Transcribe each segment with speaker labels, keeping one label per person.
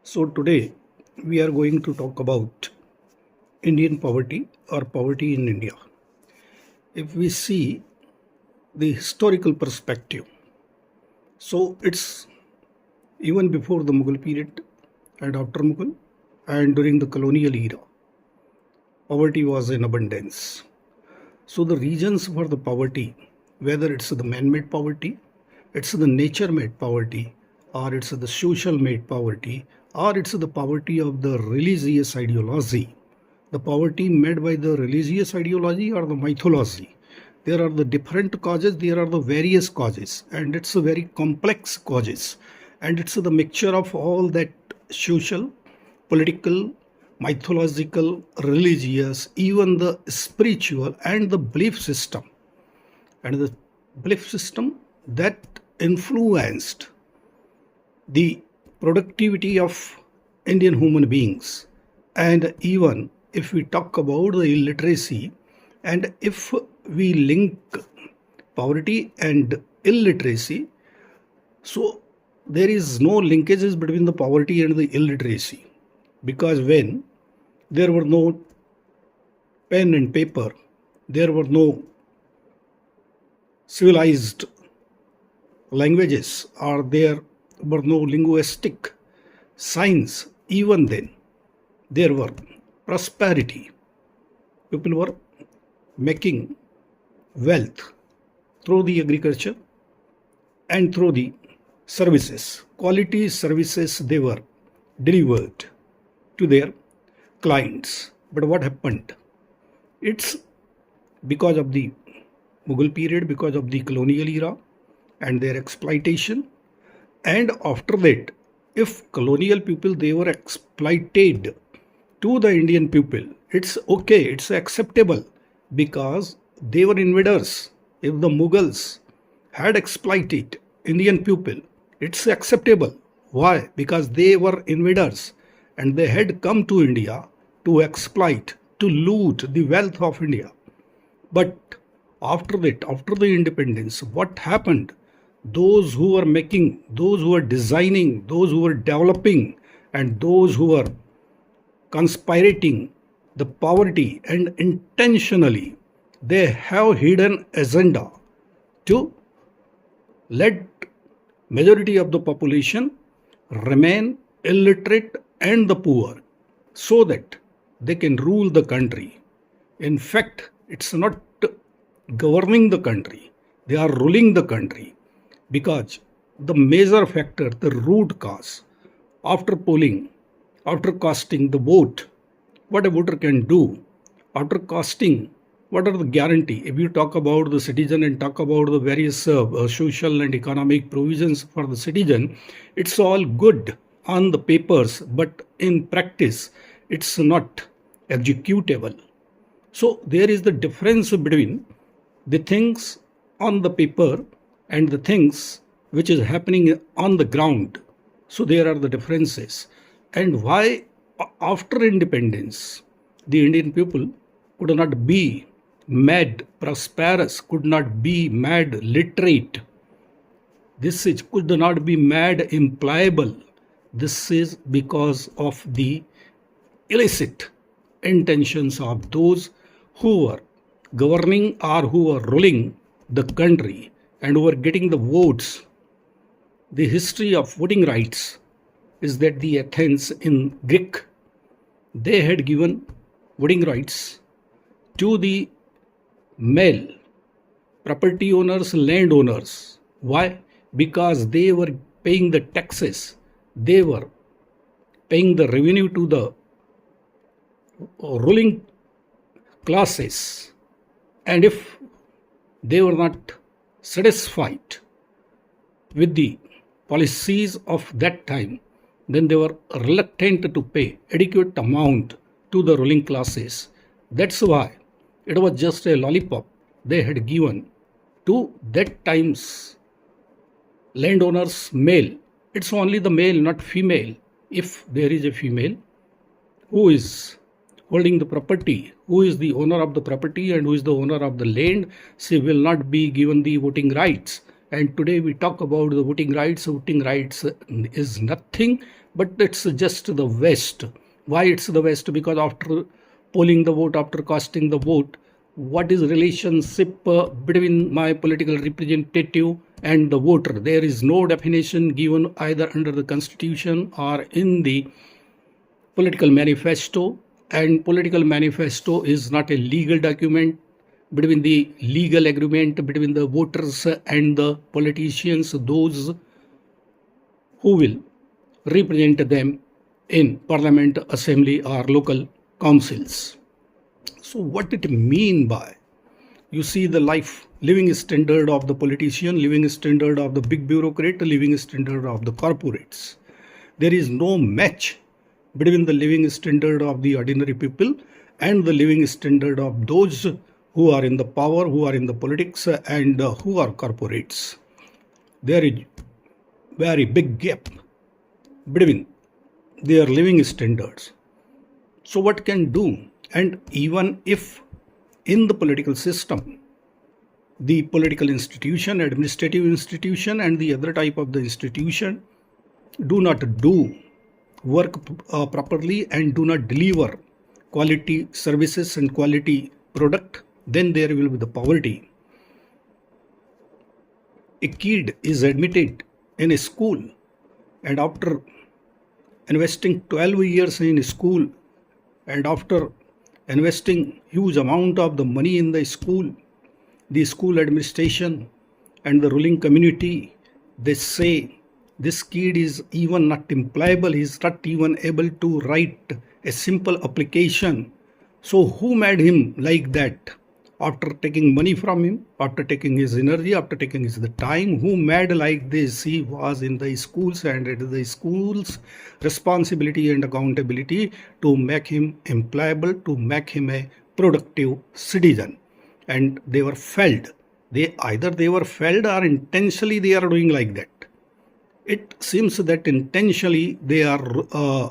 Speaker 1: So, today we are going to talk about Indian poverty or poverty in India. If we see the historical perspective, so it's even before the Mughal period and after Mughal and during the colonial era, poverty was in abundance. So, the reasons for the poverty, whether it's the man made poverty, it's the nature made poverty, or it's the social made poverty, or it's the poverty of the religious ideology, the poverty made by the religious ideology or the mythology. There are the different causes, there are the various causes, and it's a very complex causes. And it's the mixture of all that social, political, mythological, religious, even the spiritual and the belief system. And the belief system that influenced the productivity of Indian human beings. And even if we talk about the illiteracy, and if we link poverty and illiteracy, so there is no linkages between the poverty and the illiteracy, because when there were no pen and paper, there were no civilized languages, or there were no linguistic signs, even then there were prosperity. People were making wealth through the agriculture and through the services, quality services they were delivered to their clients. But what happened? It's because of the Mughal period, because of the colonial era and their exploitation. And after that, if colonial people they were exploited to the Indian people, it's okay, it's acceptable, because they were invaders. If the Mughals had exploited Indian people, it's acceptable. Why? Because they were invaders and they had come to India to exploit, to loot the wealth of India. But after that, after the independence, what happened? Those who were making, those who were designing, those who were developing, and those who were conspirating the poverty, and intentionally they have hidden agenda to let majority of the population remain illiterate and the poor, so that they can rule the country. In fact, it's not governing the country, they are ruling the country, because the major factor, the root cause, after polling, after casting the vote, what a voter can do, after casting, what are the guarantee? If you talk about the citizen and talk about the various social and economic provisions for the citizen, it's all good on the papers, but in practice, it's not executable. So there is the difference between the things on the paper and the things which is happening on the ground. So there are the differences. And why after independence the Indian people could not be made prosperous, could not be made literate, this is could not be made employable. This is because of the illicit intentions of those who were governing or who were ruling the country and who were getting the votes. The history of voting rights is that the Athens in Greek, they had given voting rights to the male property owners, landowners. Why? Because they were paying the taxes, they were paying the revenue to the ruling classes, and if they were not satisfied with the policies of that time, then they were reluctant to pay adequate amount to the ruling classes. That's why it was just a lollipop they had given to that time's landowners, male. It's only the male, not female. If there is a female who is holding the property, who is the owner of the property and who is the owner of the land, she will not be given the voting rights. And today we talk about the voting rights. Voting rights is nothing, but it's just the West. Why it's the West? Because after polling the vote, after casting the vote, what is relationship between my political representative and the voter? There is no definition given either under the Constitution or in the political manifesto, and political manifesto is not a legal document between the legal agreement between the voters and the politicians, those who will represent them in parliament, assembly or local councils. So what it mean by, you see the life, living standard of the politician, living standard of the big bureaucrat, living standard of the corporates. There is no match between the living standard of the ordinary people and the living standard of those who are in the power, who are in the politics and who are corporates. There is very big gap between their living standards. So what can do? And even if in the political system, the political institution, administrative institution and the other type of the institution do not do work properly and do not deliver quality services and quality product, then there will be the poverty. A kid is admitted in a school, and after investing 12 years in school and after investing huge amount of the money in the school administration and the ruling community, they say this kid is even not employable, he is not even able to write a simple application. So who made him like that? After taking money from him, after taking his energy, after taking his the time, who made like this? He was in the schools, and it is the schools' responsibility and accountability to make him employable, to make him a productive citizen. And they were failed. Either they were failed or intentionally they are doing like that. It seems that intentionally they are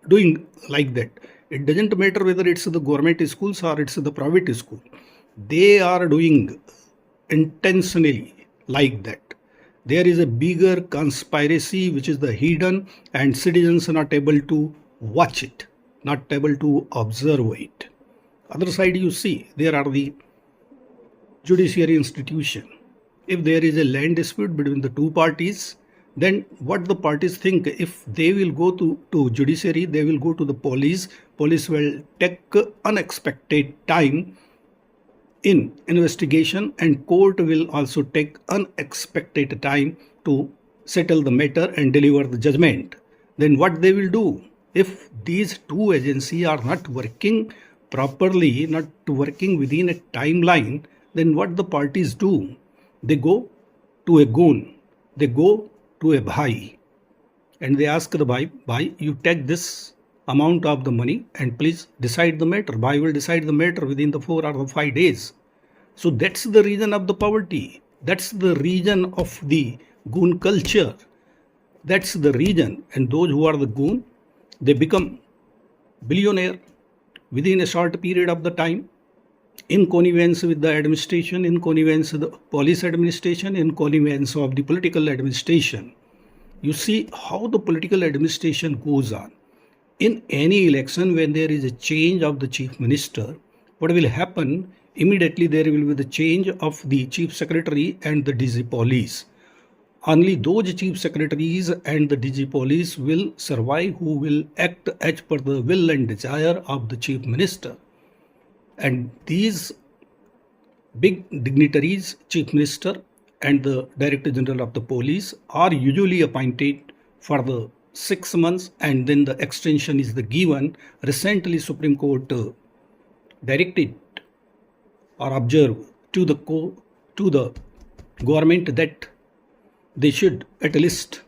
Speaker 1: doing like that. It doesn't matter whether it's the government schools or it's the private school. They are doing intentionally like that. There is a bigger conspiracy which is the hidden, and citizens are not able to watch it, not able to observe it. Other side you see, there are the judiciary institution. If there is a land dispute between the two parties, then what the parties think, if they will go to judiciary, they will go to the police will take unexpected time in investigation, and court will also take unexpected time to settle the matter and deliver the judgment. Then what they will do, if these two agencies are not working properly, not working within a timeline, then what the parties do, they go to a goon, they go to a bhai, and they ask the bhai, you take this amount of the money and please decide the matter. Bhai will decide the matter within the 4 or 5 days. So that's the reason of the poverty. That's the reason of the goon culture. That's the reason. And those who are the goon, they become billionaire within a short period of the time, in connivence with the administration, in connivence with the police administration, in connivence of the political administration. You see how the political administration goes on. In any election, when there is a change of the chief minister, what will happen? Immediately there will be the change of the chief secretary and the DG police. Only those chief secretaries and the DG police will survive who will act as per the will and desire of the chief minister. And these big dignitaries, chief minister and the director general of the police, are usually appointed for the 6 months, and then the extension is the given. Recently Supreme Court directed or observed to the government that they should at least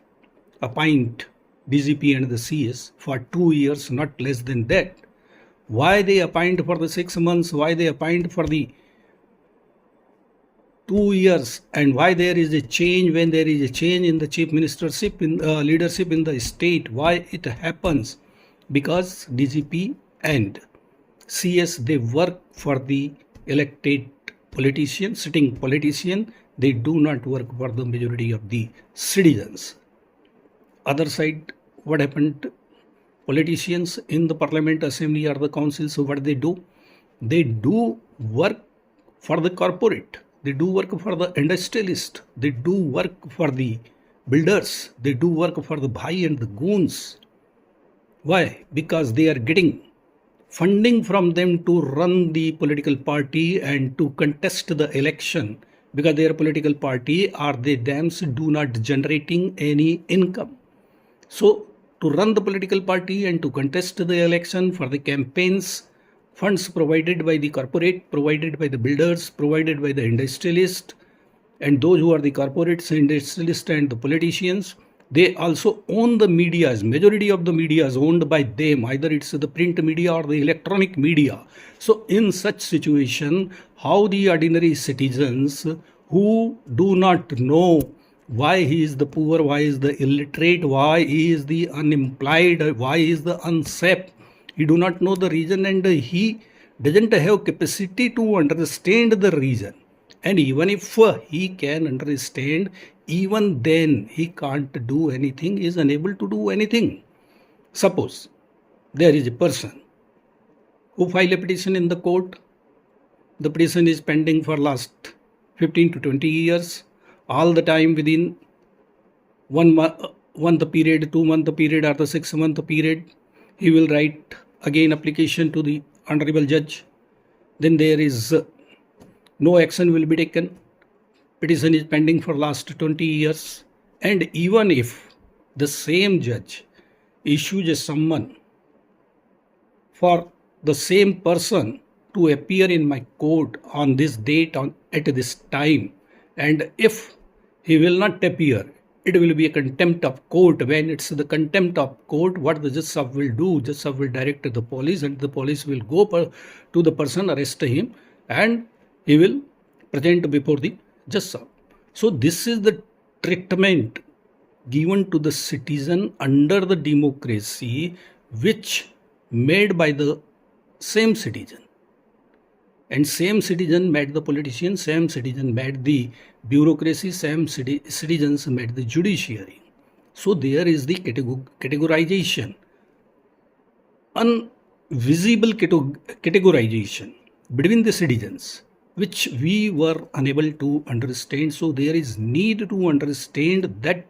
Speaker 1: appoint DGP and the CS for 2 years, not less than that. Why they appoint for the 6 months? Why they appoint for the 2 years? And why there is a change when there is a change in the chief ministership, in leadership in the state? Why it happens? Because DGP and CS, they work for the elected politician, sitting politician. They do not work for the majority of the citizens. Other side, what happened? Politicians in the parliament, assembly, or the councils, what they do? They do work for the corporate. They do work for the industrialist. They do work for the builders. They do work for the bhai and the goons. Why? Because they are getting funding from them to run the political party and to contest the election, because their political party or the dams do not generating any income. So to run the political party and to contest the election for the campaigns, funds provided by the corporate, provided by the builders, provided by the industrialists, and those who are the corporates, industrialists, and the politicians, they also own the medias. Majority of the media is owned by them. Either it's the print media or the electronic media. So in such situation, how the ordinary citizens who do not know why he is the poor, why is the illiterate, why he is the unemployed, why is the unsafe, he do not know the reason, and he doesn't have capacity to understand the reason. And even if he can understand, even then he can't do anything, he is unable to do anything. Suppose there is a person who filed a petition in the court. The petition is pending for last 15 to 20 years. All the time within 1 month period, 2 month period, or the 6 month period, he will write again application to the honorable judge. Then there is no action will be taken. Petition is pending for last 20 years. And even if the same judge issues a summon for the same person to appear in my court on this date, at this time, and if he will not appear, it will be a contempt of court. When it's the contempt of court, what the judge sahab will do? Judge sahab will direct the police, and the police will go to the person, arrest him, and he will present before the judge sahab. So this is the treatment given to the citizen under the democracy, which made by the same citizen. And same citizen made the politician, same citizen made the bureaucracy, same citizens made the judiciary. So there is the categorization, invisible categorization between the citizens, which we were unable to understand. So there is need to understand that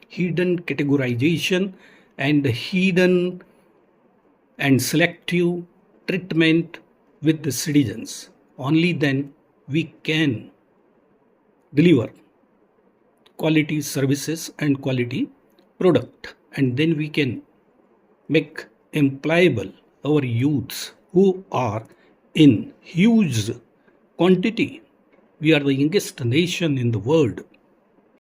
Speaker 1: hidden categorization and hidden and selective treatment with the citizens. Only then we can deliver quality services and quality product, and then we can make employable our youths who are in huge quantity. We are the youngest nation in the world.